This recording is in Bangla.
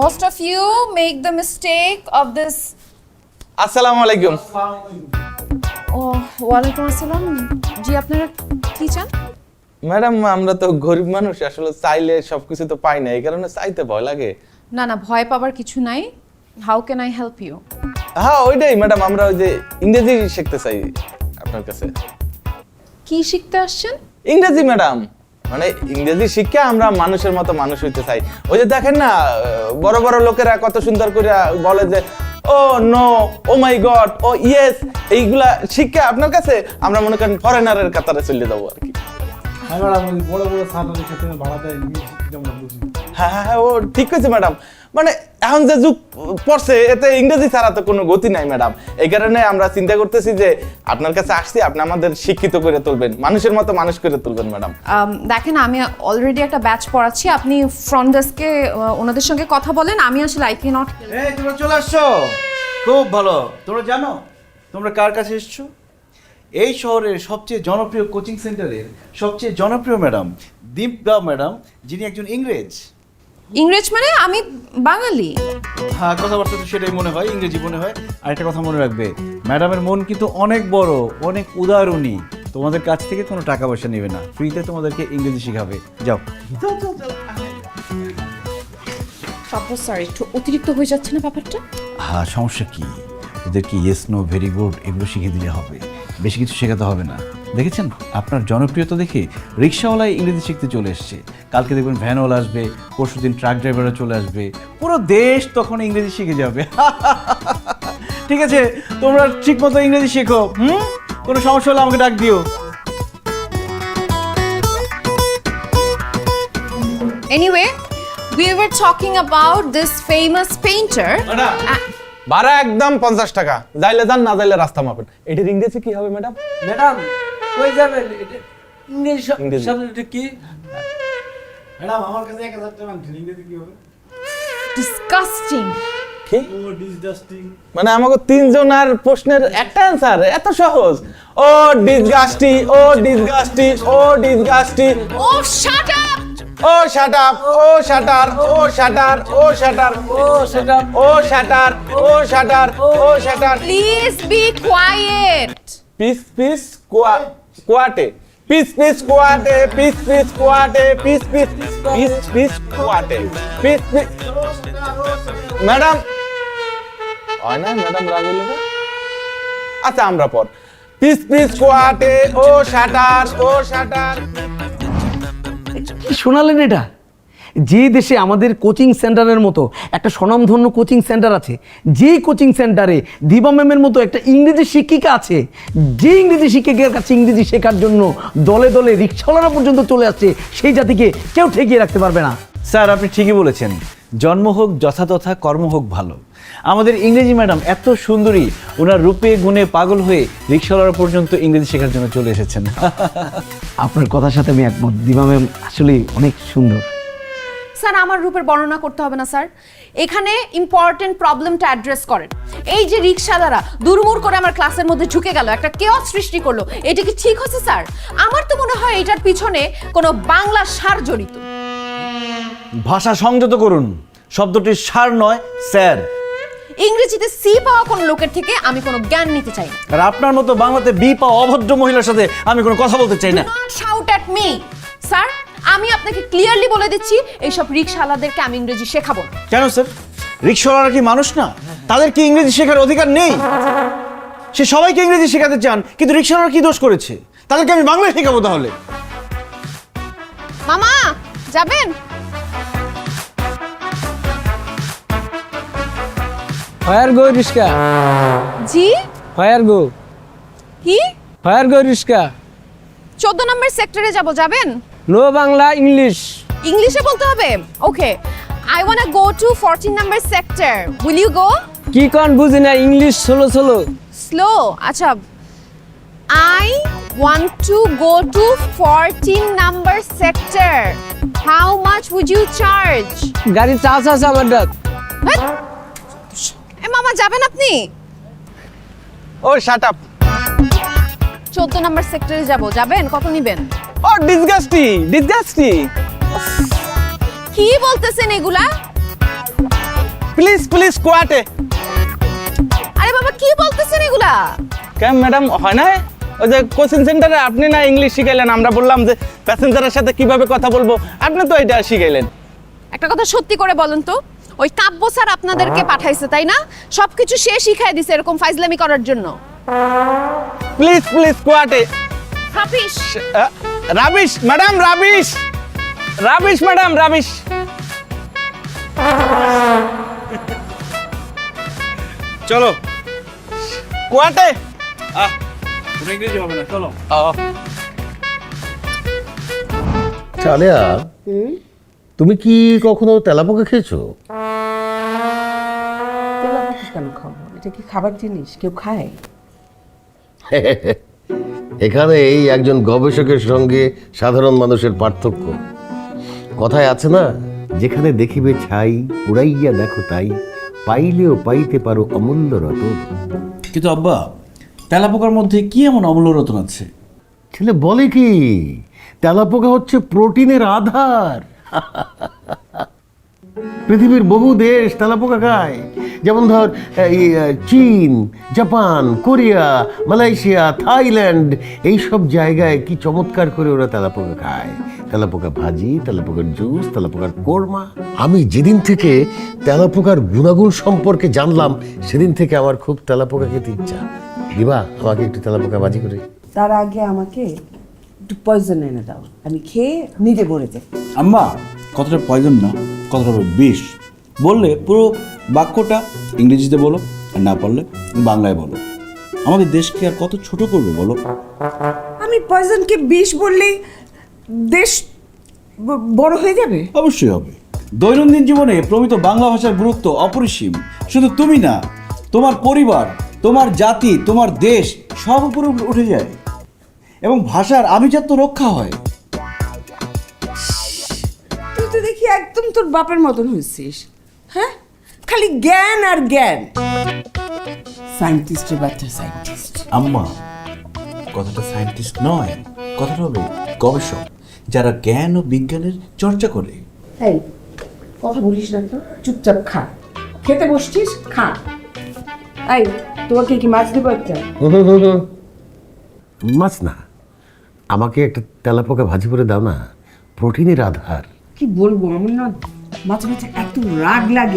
Most of you make the mistake of this. আসসালামু আলাইকুম। Oh, ওয়ালাইকুম আসসালাম। জি আপনারা কি চান? ম্যাডাম আমরা তো গরিব মানুষ, আসলে চাইলে সবকিছু তো পাই না, এই কারণে চাইতে ভয় লাগে। না না, ভয় পাবার কিছু নাই। How can I help you? হ্যাঁ ওইটাই ম্যাডাম, আমরা ওই যে ইংরেজি শিখতে চাই আপনার কাছে। কি শিখতে আসছেন? ইংরেজি ম্যাডাম, মানে ইংরেজি শিক্ষা আমরা মানুষের মতো মানুষ হইতে চাই। ওই যে দেখেন না বড় বড় লোকেরা কত সুন্দর করে বলে যে ও নো, ও মাই গড, ও ইয়েস, এইগুলা শিক্ষা আপনার কাছে আমরা মনে করেন ফরেনারের কাতারে চলে যাবো আর কি। হ্যাঁ ম্যাডাম, বড় বড় সার্টারের ক্ষেত্রে ভাড়া দেয় যেমন বুঝি। হ্যাঁ হ্যাঁ ও ঠিক কইছে ম্যাডাম, মানে এখন যে যুগ পড়ছে এতে ইংরেজি ছাড়া তো কোনো গতি নাই ম্যাডাম। এই কারণে আমরা চিন্তা করতেছি যে আপনার কাছে আসছি, আপনি আমাদের শিক্ষিত করে তুলবেন, মানুষের মতো মানুষ করে তুলবেন ম্যাডাম। দেখেন আমি অলরেডি একটা ব্যাচ পড়াচ্ছি, আপনি ফ্রন্ট ডেস্কে ওনাদের সঙ্গে কথা বলেন। আমি আসলে আই ক্যান নট। এই তোমরা চলে আসছো, খুব ভালো। তোমরা জানো তোমরা কার কাছে এসছো? এই শহরের সবচেয়ে জনপ্রিয় কোচিং সেন্টারের সবচেয়ে জনপ্রিয় ম্যাডাম দীপা ম্যাডাম, যিনি একজন ইংরেজ। ইংরেজ মানে আমি বাঙালি। হ্যাঁ, কথাবার্তা তো সেটাই মনে হয়, ইংরেজি মনে হয়। আর একটা কথা মনে রাখবে, ম্যাডামের মন কিন্তু অনেক বড়, অনেক উদারণী। তোমাদের কাছ থেকে কোনো টাকা পয়সা নেবে না, ফ্রিতে তোমাদেরকে ইংরেজি শেখাবে। যাও। সরি, একটু অতিরিক্ত হয়ে যাচ্ছে না ব্যাপারটা? হ্যাঁ, সমস্যা কি? ওদেরকে ইয়েস নো ভেরি গুড এগুলো শিখিয়ে দিলে হবে, বেশি কিছু শেখাতে হবে না। দেখেছেন আপনার জনপ্রিয়তা দেখে রিক্সাওয়ালায় ইংরেজি শিখতে চলে এসছে, কালকে দেখবেন ভ্যানওয়ালা আসবে, পরশুদিন ট্রাক ড্রাইভাররা চলে আসবে, পুরো দেশ তখন ইংরেজি শিখে যাবে। ঠিক আছে, তোমরা ঠিক মতো ইংরেজি শেখো। কোনো সমস্যা হলে আমাকে ডাক দিও। Anyway, we were talking about this famous painter. ভাড়া একদম 50 টাকা, যাইলে যান, না যাইলে রাস্তা মাপেন। এটার ইংরেজি কি হবে ম্যাডাম? ম্যাডাম কই যাবেন? ইংরেজি ইংরেজি। শব্দটা কি? ম্যাডাম আমার কাছে 1000 টাকা আনছেন, ইংরেজি কি হবে? Disgusting. কি ও ডিসডাস্টিং। মানে আমাকে তিনজনের প্রশ্নের একটা অ্যানসার এত সহজ? Oh disgusting, oh disgusting, oh disgusting, Oh, shut up! Oh shut up, oh shutter, oh shutter, oh shutter, ও সেটা oh shutter, oh shutter, oh shutter. Please be quiet. Please please quiet, please please quiet, please please quiet, please please please please quiet, please please. Madam হয় না ম্যাডাম, রাগুল। আচ্ছা আমরা পর please please quiet, oh shutter, oh shutter. কি শোনালেন এটা? যে দেশে আমাদের কোচিং সেন্টারের মতো একটা স্বনামধন্য কোচিং সেন্টার আছে, যেই কোচিং সেন্টারে দিবা ম্যামের মতো একটা ইংরেজি শিক্ষিকা আছে, যে ইংরেজি শিক্ষিকার কাছে ইংরেজি শেখার জন্য দলে দলে রিক্সাওয়ালারা পর্যন্ত চলে আসছে, সেই জাতিকে কেউ ঠেকিয়ে রাখতে পারবে না। স্যার আপনি ঠিকই বলেছেন, জন্ম হোক যথাতথা, কর্ম হোক ভালো। আমাদের ইংরেজি ম্যাডাম এত সুন্দরী, ওনার রূপে গুণে পাগল হয়ে রিক্সাওয়ালা পর্যন্ত ইংরেজি শেখার জন্য চলে এসেছেন। আপনার কথার সাথে আমি একমত, দিবা ম্যাম আসলে অনেক সুন্দর। স্যার আমার রূপের বর্ণনা করতে হবে না স্যার, এখানে ইম্পর্টেন্ট প্রবলেমটা অ্যাড্রেস করেন। এই যে রিক্সাওয়ালারা দুরমুর করে আমার ক্লাসের মধ্যে ঢুকে গেল, একটা কেওয়াস সৃষ্টি করলো, এটা কি ঠিক হচ্ছে স্যার? আমার তো মনে হয় এটার পিছনে কোনো বাংলা সার জড়িত। ভাষা সংযত করুন, শব্দটির সার নয় স্যার। ইংরেজিতে সি পাওয়া কোনো লোকের থেকে আমি কোনো জ্ঞান নিতে চাই না। আর আপনার মতো বাংলাতে বি পাওয়া অভদ্র মহিলার সাথে আমি কোনো কথা বলতে চাই না। শাউট অ্যাট মি স্যার, আমি আপনাকে ক্লিয়ারলি বলে দিচ্ছি এইসব রিক্সাওয়ালাদেরকে আমি ইংরেজি শেখাবো না। কেন স্যার? রিক্সাওয়ালারা কি মানুষ না? তাদের কি ইংরেজি শেখার অধিকার নেই? সে সবাইকে ইংরেজি শেখাতে চান, কিন্তু রিক্সাওয়ালারা কি দোষ করেছে? তাদেরকে আমি বাংলা শেখাবো তাহলে। মামা যাবেন? ফায়ার গো রিস্কা, জি ফায়ার গো, কি? ফায়ার গো রিস্কা। 14 নম্বর সেক্টরে যাব, যাবেন? No Bangla, English. ইংলিশে বলতে হবে? Okay, I want to go to 14 number sector, will you go? কি কোন বুঝি না, ইংলিশ সোলো সোলো। স্লো, আচ্ছা। I want to go to 14 number sector. How much would you charge? গাড়ি চার্জ আছে আমার ডাক। এ মামা যাবেন আপনি? ও শাট আপ। 14 নম্বর সেক্টরে যাব, যাবেন? কত নেবেন? ও ডিসগাস্টি, ডিসগাস্টি। কি বলতেছেন এগুলা? Please please quiet. আরে বাবা কি বলতেছেন এগুলা? কেন ম্যাডাম হয় না? ওই যে কোচিং সেন্টারে আপনি না ইংলিশ শিখাইলেন, আমরা বললাম যে প্যাসেঞ্জারের সাথে কিভাবে কথা বলবো, আপনি তো এটা শিখাইলেন। একটা কথা সত্যি করে বলেন তো, ওই কাব্য স্যার আপনাদেরকে পাঠাইছে তাই না? সবকিছু সে শিখাই দিছে এরকম ফাইজলামি করার জন্য। Please please quiet. Hafiz rubbish madam, rubbish rubbish madam, rubbish. চলো কোয়াটে। ইংরেজি হবে না, চলো। চালিয়া, তুমি কি কখনো তেলাপোকা খেয়েছো? তেলাপোকা কেন খাবো? এটা কি খাবার জিনিস? কেউ খায়? এখানে এই একজন গবেষকের সঙ্গে সাধারণ মানুষের পার্থক্য। কথায় আছে না, যেখানে দেখিবে ছাই উড়াইয়া দেখো তাই, পাইলেও পাইতে পারো অমূল্য রতন। কিন্তু আব্বা, তেলাপোকার মধ্যে কি এমন অমূল্য রতন আছে? ছেলে বলে কি, তেলাপোকা হচ্ছে প্রোটিনের আধার। পৃথিবীর বহু দেশ তেলাপোকা খায়, যেমন ধর এই চীন, জাপান, কোরিয়া, মালয়েশিয়া, থাইল্যান্ড, এই সব জায়গায় কি চমৎকার করে ওরা তেলাপোকা খায়। তেলাপোকা ভাজি, তেলাপোকার জুস, তেলাপোকার কোরমা। আমি যেদিন থেকে তেলাপোকার গুণাগুণ সম্পর্কে জানলাম, সেদিন থেকে আমার খুব তেলাপোকা খেতে ইচ্ছা। দিবা আমাকে একটু তেলাপোকা ভাজি করে? তার আগে আমাকে একটু পয়জন এনে দাও, আমি খেয়ে নিজে মরে যাই। আম্মা, কথাটা পয়জন না, কথাটা হলো বিষ। বললে পুরো বাক্যটা ইংরেজিতে বলো, আর না পারলে বাংলায় বলো। আমাদের দেশকে আর কত ছোট করবে বলো? আমি পয়জনকে বিষ বললেই দেশ বড় হয়ে যাবে? অবশ্যই হবে। দৈনন্দিন জীবনে প্রমিত বাংলা ভাষার গুরুত্ব অপরিসীম। শুধু তুমি না, তোমার পরিবার, তোমার জাতি, তোমার দেশ সব উপরে উঠে যায় এবং ভাষার আভিজাত্য রক্ষা হয়। তুই তো দেখি একদম তোর বাপের মতন হয়েছিস। হ্যাঁ, খালি জ্ঞান আর জ্ঞান। সায়েন্টিস্টের বাচ্চা সায়েন্টিস্ট। আম্মা, কথাটা সায়েন্টিস্ট নয়, কথাটা হবে গবেষক, যারা জ্ঞান ও বিজ্ঞানের চর্চা করে। এই কথা বলিস না তো, চুপচাপ খা। খেতে বসছিস, খা। এই তোমাকে কি মাছ দেবো একটা? মাছ না, আমাকে একটা তেলাপোকা ভাজি করে দাও না, প্রোটিনের আধার। কি বলবো, আমার না মাঝে মাঝে এত রাগ লাগে।